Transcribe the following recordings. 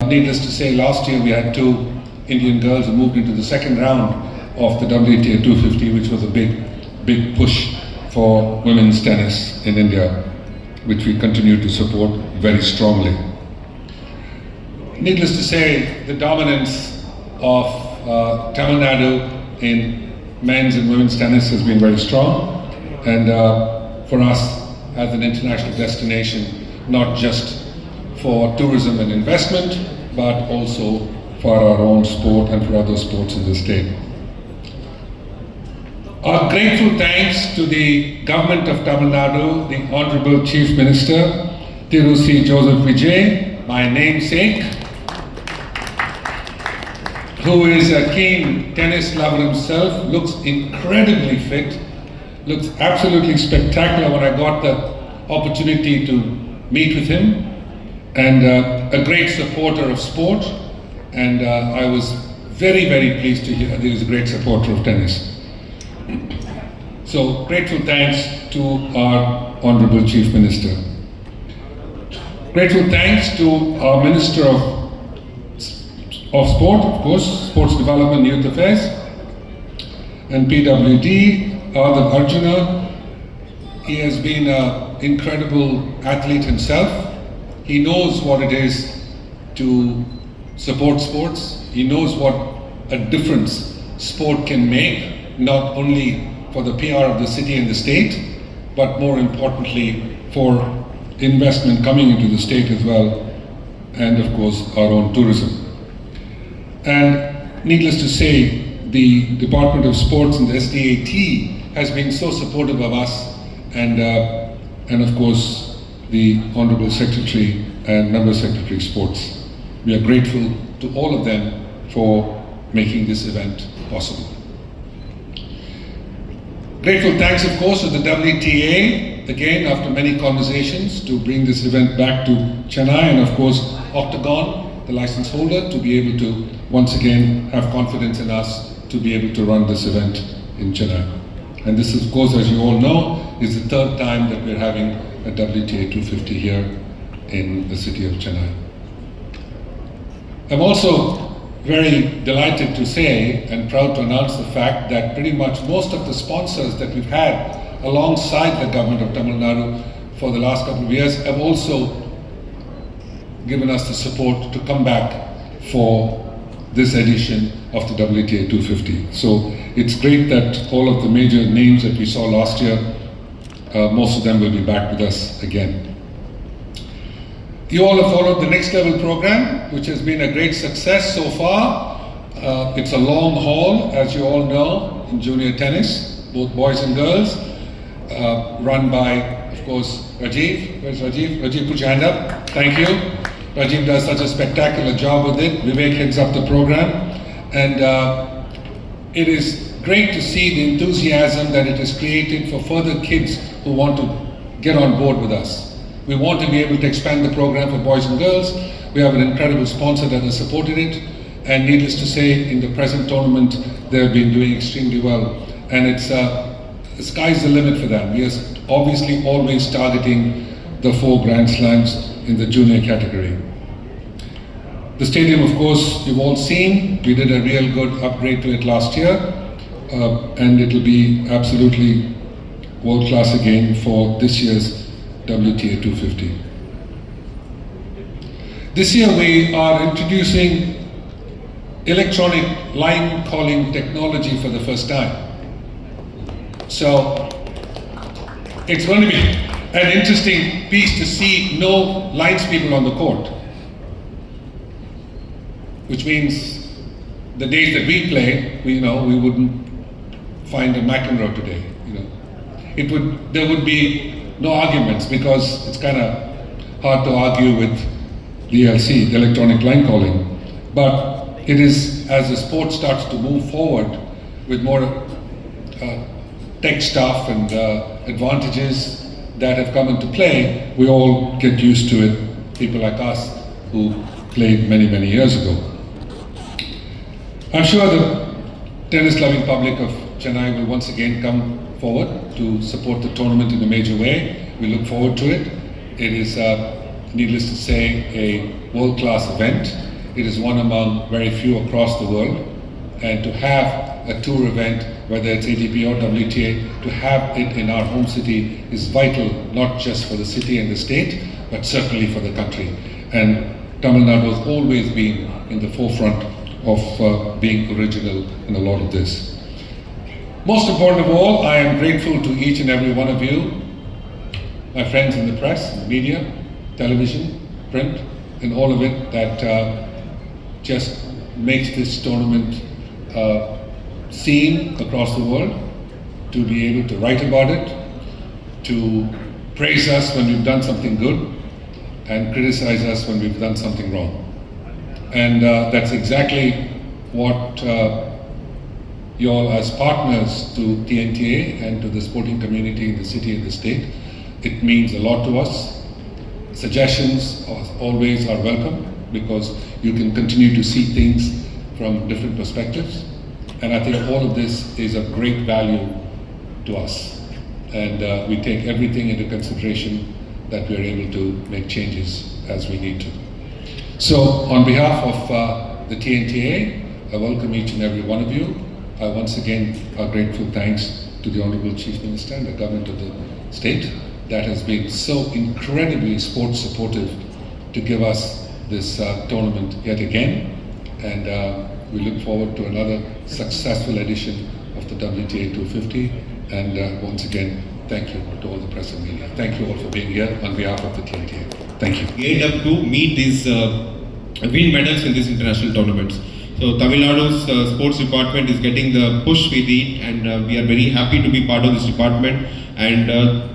Needless to say, last year we had two Indian girls who moved into the second round of the WTA 250, which was a big push for women's tennis in India, which we continue to support very strongly. Needless to say, the dominance of Tamil Nadu in men's and women's tennis has been very strong, and for us as an international destination, not just for tourism and investment, but also for our own sport and for other sports in the state. Our grateful thanks to the government of Tamil Nadu, the Honorable Chief Minister, Thiru C. Joseph Vijay, my namesake, who is a keen tennis lover himself, looks incredibly fit, looks absolutely spectacular when I got the opportunity to meet with him, and a great supporter of sport, and I was very pleased to hear that he is a great supporter of tennis. So grateful thanks to our Honorable Chief Minister. Grateful thanks to our Minister of Sport, of course, Sports Development and Youth Affairs, and PWD, Ardhav Arjuna. He has been an incredible athlete himself. He knows what it is to support sports. He knows what a difference sport can make, not only for the PR of the city and the state, but more importantly for investment coming into the state as well, and of course our own tourism. And needless to say, the Department of Sports and the SDAT has been so supportive of us, and of course the Honorable Secretary and Member Secretary of Sports. We are grateful to all of them for making this event possible. Grateful thanks, of course, to the WTA, again, after many conversations, to bring this event back to Chennai, and of course, Octagon, the license holder, to be able to once again have confidence in us to be able to run this event in Chennai. And this, of course, as you all know, is the third time that we're having a WTA 250 here in the city of Chennai. I'm also very delighted to say and proud to announce the fact that pretty much most of the sponsors that we've had alongside the government of Tamil Nadu for the last couple of years have also given us the support to come back for this edition of the WTA 250. So it's great that all of the major names that we saw last year, most of them will be back with us again. You all have followed the Next Level program, which has been a great success so far. It's a long haul, as you all know, in junior tennis, both boys and girls, run by, of course, Rajiv. Where's Rajiv? Rajiv, put your hand up. Thank you. Rajiv does such a spectacular job with it. Vivek heads up the program. And it is great to see the enthusiasm that it has created for further kids who want to get on board with us. We want to be able to expand the program for boys and girls. We have an incredible sponsor that has supported it. And needless to say, in the present tournament, they've been doing extremely well. And it's the sky's the limit for them. We are obviously always targeting the 4 Grand Slams in the junior category. The stadium, of course, you've all seen. We did a real good upgrade to it last year. And it'll be absolutely world class again for this year's WTA 250. This year we are introducing electronic line calling technology for the first time. So it's going to be an interesting piece to see no lines people on the court, which means the days that we play, we wouldn't find a McEnroe today. There would be no arguments, because it's kind of hard to argue with DLC, the electronic line calling. But it is, as the sport starts to move forward with more tech stuff and advantages that have come into play, we all get used to it, people like us who played many years ago. I'm sure the tennis-loving public of Chennai will once again come forward to support the tournament in a major way. We look forward to it. It is, needless to say, a world-class event, It is one among very few across the world. And to have a tour event, whether it's ATP or WTA, to have it in our home city is vital, not just for the city and the state, but certainly for the country. And Tamil Nadu has always been in the forefront of being original in a lot of this. Most important of all, I am grateful to each and every one of you, my friends in the press, media, television, print, and all of it that just makes this tournament seen across the world, to be able to write about it, to praise us when we've done something good, and criticize us when we've done something wrong. And that's exactly what you all, as partners to TNTA and to the sporting community in the city and the state, it means a lot to us. Suggestions always are welcome, because you can continue to see things from different perspectives. And I think all of this is of great value to us. And we take everything into consideration that we are able to make changes as we need to. So on behalf of the TNTA, I welcome each and every one of you. Once again, our grateful thanks to the Honorable Chief Minister and the Government of the state that has been so incredibly sports supportive to give us this tournament yet again. And we look forward to another successful edition of the WTA 250. And once again, thank you to all the press and media. Thank you all for being here on behalf of the TNTA. Thank you. Geared up to meet these win medals in these international tournaments. So Tamil Nadu's sports department is getting the push we need, and we are very happy to be part of this department. And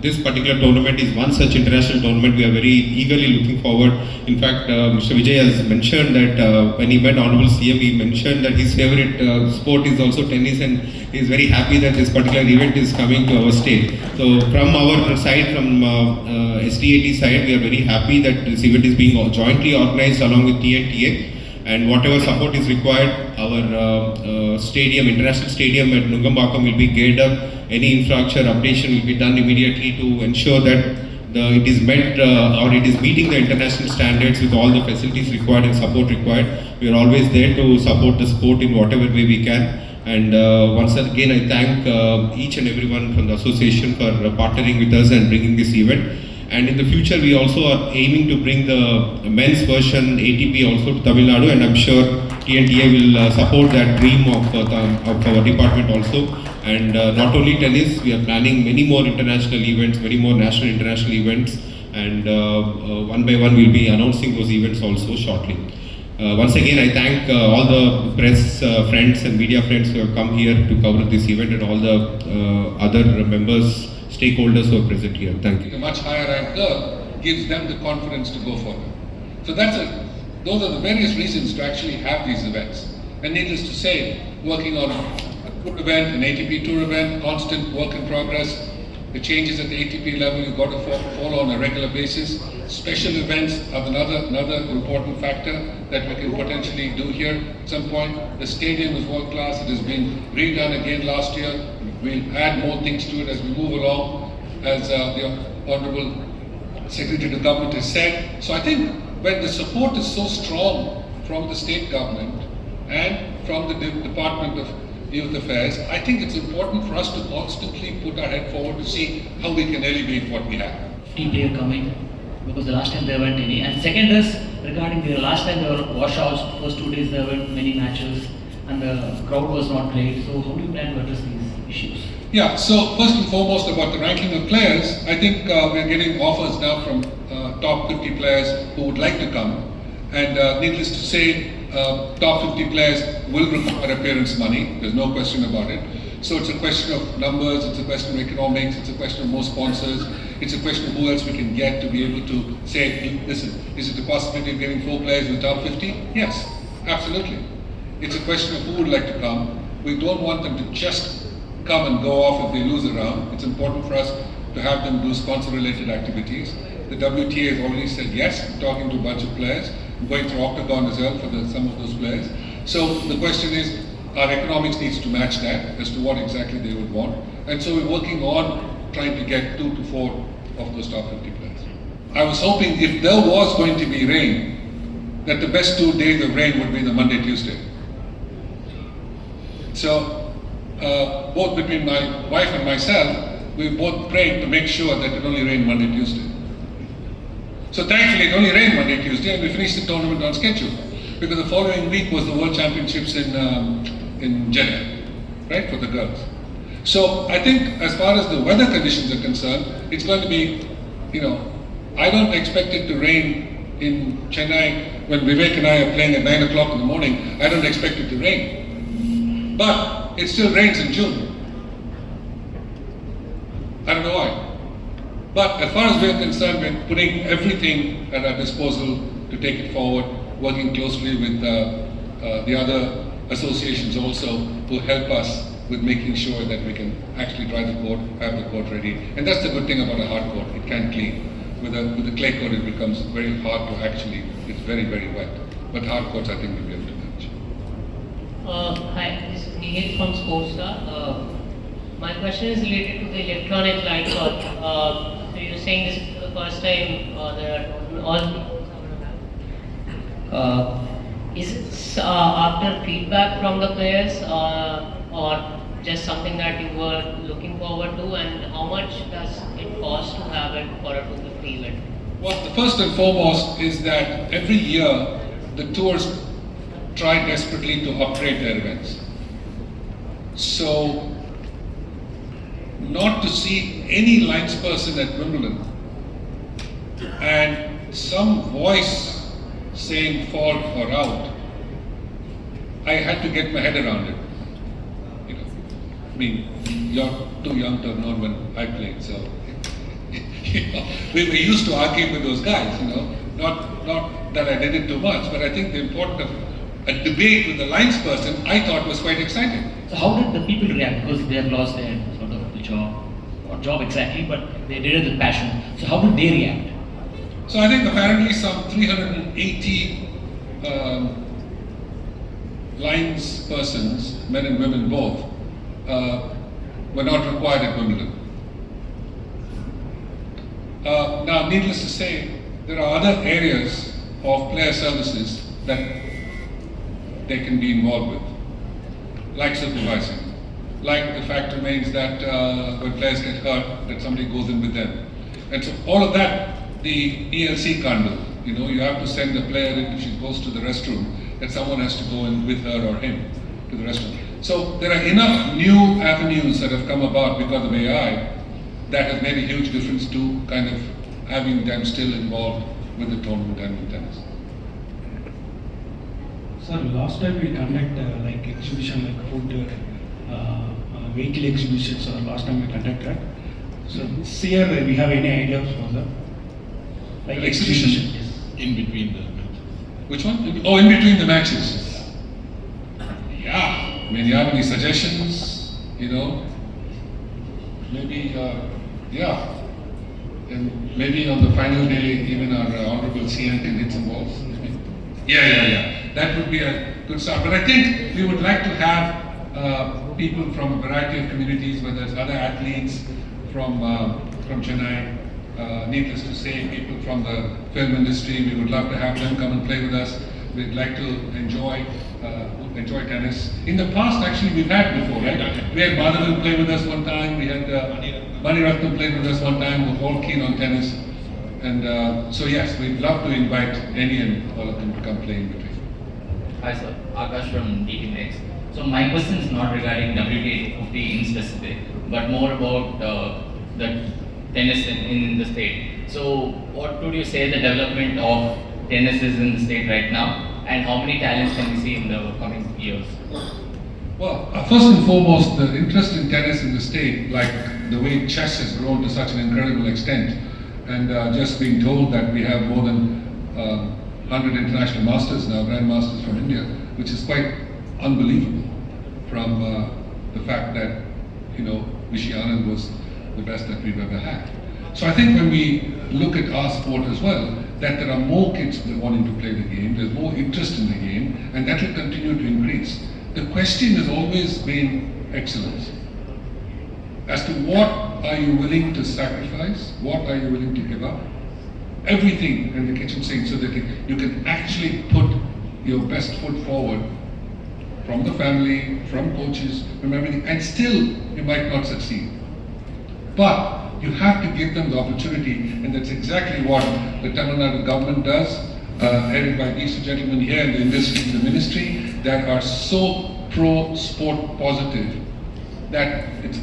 this particular tournament is one such international tournament we are very eagerly looking forward. In fact, Mr. Vijay has mentioned that when he met Honorable CM, he mentioned that his favorite sport is also tennis, and he is very happy that this particular event is coming to our state. So from our side, from STAT side, we are very happy that this event is being jointly organized along with TNTA. And whatever support is required, our stadium, international stadium at Nungambakkam will be geared up. Any infrastructure updation will be done immediately to ensure that it is met or it is meeting the international standards with all the facilities required and support required. We are always there to support the sport in whatever way we can. And once again, I thank each and everyone from the association for partnering with us and bringing this event. And in the future, we also are aiming to bring the men's version ATP also to Tamil Nadu, and I'm sure TNTA will support that dream of our department also. And not only tennis, we are planning many more international events, many more national international events, and one by one we'll be announcing those events also shortly. Once again, I thank all the press friends and media friends who have come here to cover this event, and all the other members, stakeholders who are present here. Thank you. A much higher ranked girl gives them the confidence to go further. So those are the various reasons to actually have these events. And needless to say, working on a tour event, an ATP tour event, constant work in progress. The changes at the ATP level, you've got to follow on a regular basis. Special events are another important factor that we can potentially do here at some point. The stadium is world class. It has been redone again last year. We'll add more things to it as we move along, as the Honorable Secretary to Government has said. So I think when the support is so strong from the state government and from the Department of Youth Affairs, I think it's important for us to constantly put our head forward to see how we can elevate what we have. Player coming, because the last time there weren't any. And second is regarding the last time there were washouts. First 2 days there weren't many matches, and the crowd was not great. So how do you plan to address these issues? Yeah, so first and foremost about the ranking of players, I think we're getting offers now from top 50 players who would like to come. And needless to say, top 50 players will require appearance money. There's no question about it. So it's a question of numbers, it's a question of economics, it's a question of more sponsors, it's a question of who else we can get to be able to say, listen, is it the possibility of getting 4 players in the top 50? Yes, absolutely. It's a question of who would like to come. We don't want them to just come and go off if they lose a round. It's important for us to have them do sponsor-related activities. The WTA has already said yes. I'm talking to a bunch of players. I'm going through Octagon as well for some of those players. So the question is, our economics needs to match that as to what exactly they would want. And so we're working on trying to get 2 to 4 of those top 50 players. I was hoping if there was going to be rain, that the best 2 days of rain would be the Monday, Tuesday. So, both between my wife and myself, we both prayed to make sure that it only rained Monday, Tuesday. So thankfully it only rained Monday, Tuesday, and we finished the tournament on schedule. Because the following week was the World Championships in Jeddah, right, for the girls. So I think as far as the weather conditions are concerned, it's going to be, I don't expect it to rain in Chennai when Vivek and I are playing at 9 o'clock in the morning. I don't expect it to rain. But it still rains in June. I don't know why. But as far as we're concerned, we're putting everything at our disposal to take it forward, working closely with the other associations also who help us with making sure that we can actually dry the court, have the court ready. And that's the good thing about a hard court, it can clean. With a clay court it becomes very hard to actually, it's very, very wet. But hard courts I think we'll be able to manage. Hi, this is Nihil from Sportstar. My question is related to the electronic light court. So you're saying this is for the first time there are all. Is it after feedback from the players or just something that you were looking forward to, and how much does it cost to have it for a 250 event? Well, the first and foremost is that every year the tours try desperately to upgrade their events. So, not to see any linesperson at Wimbledon and some voice saying fault or out, I had to get my head around it. I mean, you're too young to have known when I played, so we used to argue with those guys, Not that I did it too much, but I think the importance of a debate with the linesperson I thought was quite exciting. So how did the people react? Because they have lost their sort of the job, not job exactly, but they did it with passion. So how did they react? So I think apparently some 380 lines persons, men and women both, were not required at Wimbledon. Now, needless to say, there are other areas of player services that they can be involved with, like supervising, like the fact remains that when players get hurt, that somebody goes in with them. And so all of that, the ELC can't do. You have to send the player in if she goes to the restroom, that someone has to go in with her or him to the restroom. So there are enough new avenues that have come about because of AI that has made a huge difference to kind of having them still involved with the tournament and with tennis. Sir, last time we conduct like exhibition like food vehicle exhibitions, or last time we conducted. So this year we have any ideas for that? Like Exhibition? Yes. In between the matches. Which one? Oh, in between the matches. Yeah. I mean, you have any suggestions? Maybe, yeah. And maybe on the final day, even our Honorable CN can hit some balls. Yeah. That would be a good start. But I think we would like to have people from a variety of communities, whether it's other athletes from Chennai. Needless to say, people from the film industry, we would love to have them come and play with us. We'd like to enjoy tennis. In the past, actually, we've had before, right? We had Madhavan play with us one time. We had Mani Ratnam played with us one time. We're all keen on tennis. And so yes, we'd love to invite any and all of them to come play in between. Hi sir, Akash from DT Next. So my question is not regarding WTA in specific, but more about the tennis in the state. So what would you say the development of tennis is in the state right now, and how many talents can we see in the coming years? Well, first and foremost, the interest in tennis in the state, like the way chess has grown to such an incredible extent, and just being told that we have more than 100 international masters now, grandmasters from India, which is quite unbelievable from the fact that, Vishy Anand was the best that we've ever had. So I think when we look at our sport as well, that there are more kids that wanting to play the game, there's more interest in the game, and that will continue to increase. The question has always been excellence. As to what are you willing to sacrifice, what are you willing to give up, everything in the kitchen sink so that you can actually put your best foot forward from the family, from coaches, from everything, and still you might not succeed. But you have to give them the opportunity, and that's exactly what the Tamil Nadu government does, headed by these two gentlemen here in the industry, the ministry, that are so pro-sport positive that it's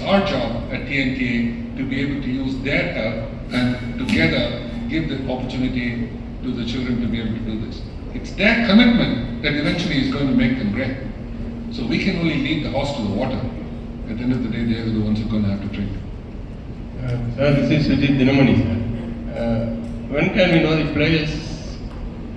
our job at TNTA to be able to use their help and together give the opportunity to the children to be able to do this. It's their commitment that eventually is going to make them great. So we can only lead the horse to the water. At the end of the day, they are the ones who are going to have to drink. Sir, this is Sujit Dinamani, sir. When can we know the players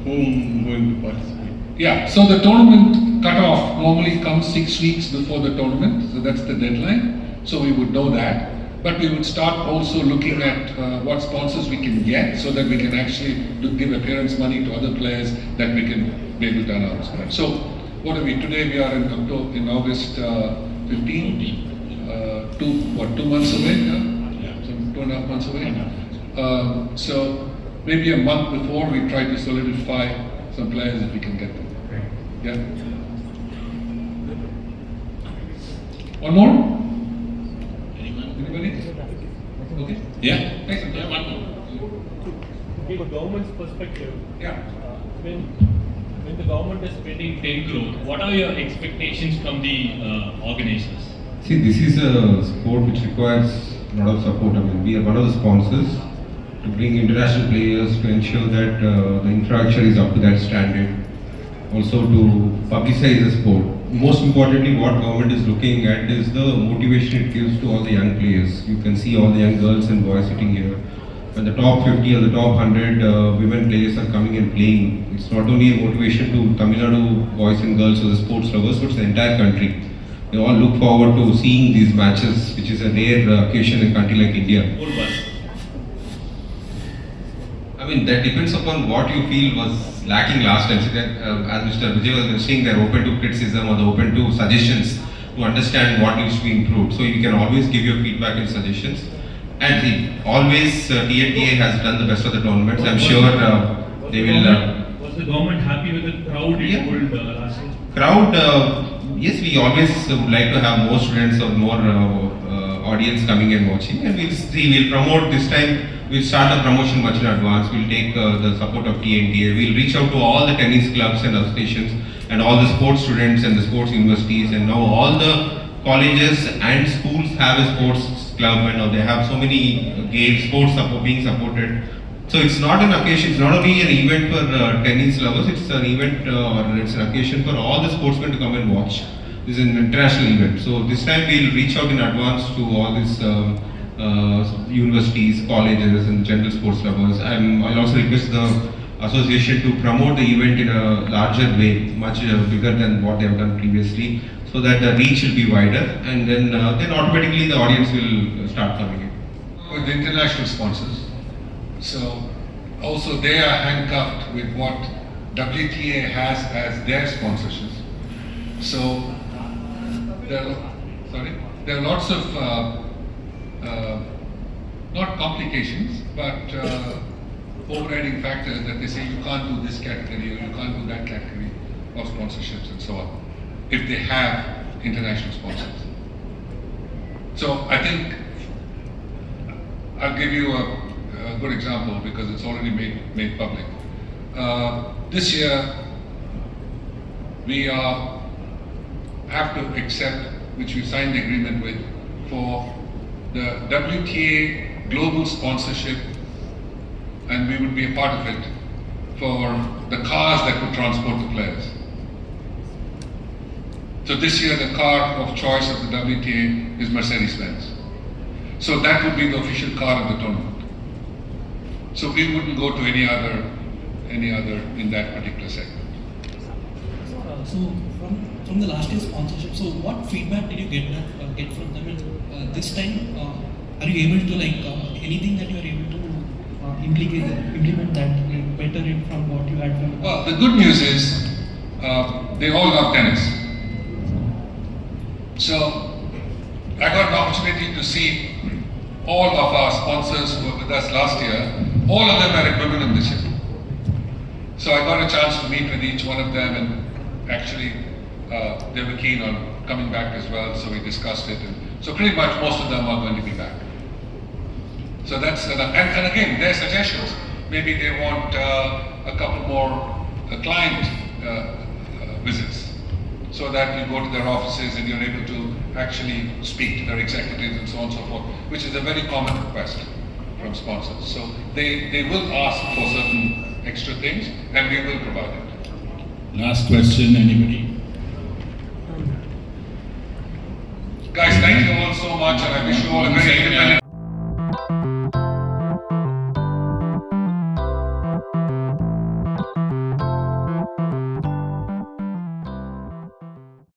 whom going to participate? Yeah, so the tournament cutoff normally comes 6 weeks before the tournament, so that's the deadline. So we would know that. But we would start also looking at what sponsors we can get so that we can actually give appearance money to other players that we can be able to announce. So what are we? Today we are in August 15. 2 months away? Yeah? So 2.5 months away. So maybe a month before we try to solidify some players if we can get them. Yeah. One more? Anybody? Okay. Yeah. Thanks. Yeah, one more. In government's perspective, Yeah. when the government is spending 10 crore, what are your expectations from the organizers? See, this is a sport which requires a lot of support. I mean, we are one of the sponsors to bring international players to ensure that the infrastructure is up to that standard. Also to publicize the sport. Most importantly, what government is looking at is the motivation it gives to all the young players. You can see all the young girls and boys sitting here. When the top 50 or the top 100 women players are coming and playing, it's not only a motivation to Tamil Nadu boys and girls or the sports lovers, but the entire country. They all look forward to seeing these matches, which is a rare occasion in a country like India. Whole bus. I mean, that depends upon what you feel was lacking last time. So that, as Mr. Vijay was mentioning, they're open to criticism or they're open to suggestions to understand what needs to be improved. So you can always give your feedback and suggestions. And always TNTA has done the best of the tournaments. I'm sure they will. Was the government happy with the crowd it Yeah. hold last year? Crowd, yes, we always would like to have more students or more audience coming and watching, and we'll see. We'll promote this time. We'll start the promotion much in advance. We'll take the support of TNTA. We'll reach out to all the tennis clubs and associations and all the sports students and the sports universities, and now all the colleges and schools have a sports club, and now they have so many games, sports being supported. So it's not an occasion, it's not only an event for tennis lovers, it's an event or it's an occasion for all the sportsmen to come and watch. This is an international event. So this time we'll reach out in advance to all these universities, colleges and general sports lovers. I'll also request the association to promote the event in a larger way, much bigger than what they have done previously, so that the reach will be wider, and then automatically the audience will start coming in. With the international sponsors. So also they are handcuffed with what WTA has as their sponsorships. So there are lots of not complications, but overriding factors that they say you can't do this category or you can't do that category of sponsorships and so on, if they have international sponsors. So I think I'll give you a good example because it's already made public. This year we have to accept, which we signed the agreement with, for the WTA global sponsorship, and we would be a part of it for the cars that would transport the players. So this year the car of choice of the WTA is Mercedes-Benz. So that would be the official car of the tournament. So we wouldn't go to any other in that particular segment. So from the last year's sponsorship, so what feedback did you get from them? And this time, are you able to anything that you are able to implement that better from what you had from? Well, the good news is they all love tennis. So I got an opportunity to see all of our sponsors who were with us last year. All of them are at Wimbledon this year. So I got a chance to meet with each one of them, and actually they were keen on coming back as well, so we discussed it. And so pretty much most of them are going to be back. So that's, and again, their suggestions. Maybe they want a couple more client visits, so that you go to their offices and you're able to actually speak to their executives and so on and so forth, which is a very common request from sponsors. So they will ask for certain extra things, and we will provide it. Last question, anybody? Guys, thank you all so much, and I wish you all a very independent